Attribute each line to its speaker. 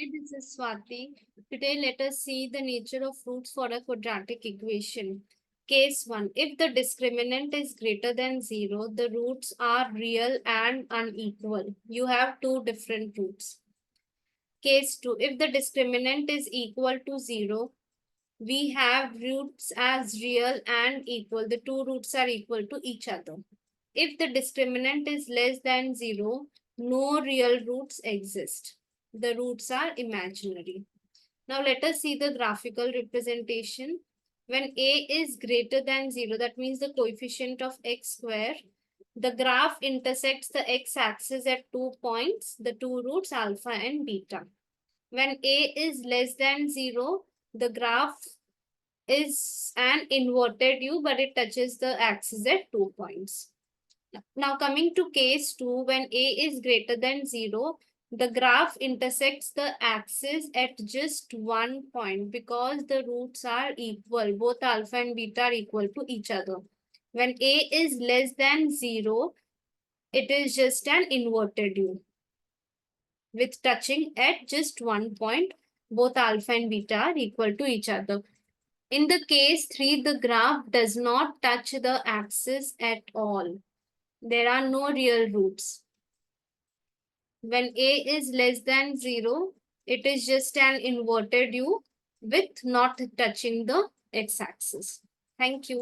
Speaker 1: Hi, this is Swati. Today, let us see the nature of roots for a quadratic equation. Case 1. If the discriminant is greater than 0, the roots are real and unequal. You have two different roots. Case 2. If the discriminant is equal to 0, we have roots as real and equal. The two roots are equal to each other. If the discriminant is less than 0, no real roots exist. The roots are imaginary. Now let us see the graphical representation. When a is greater than 0, that means the coefficient of x square, the graph intersects the x-axis at 2 points, the two roots alpha and beta. When a is less than 0, the graph is an inverted U, but it touches the axis at 2 points. Now coming to case 2, when a is greater than 0, the graph intersects the axis at just 1 point because the roots are equal. Both alpha and beta are equal to each other. When a is less than 0, it is just an inverted U with touching at just 1 point. Both alpha and beta are equal to each other. In the case 3, the graph does not touch the axis at all. There are no real roots. When a is less than 0, it is just an inverted U with not touching the x-axis. Thank you.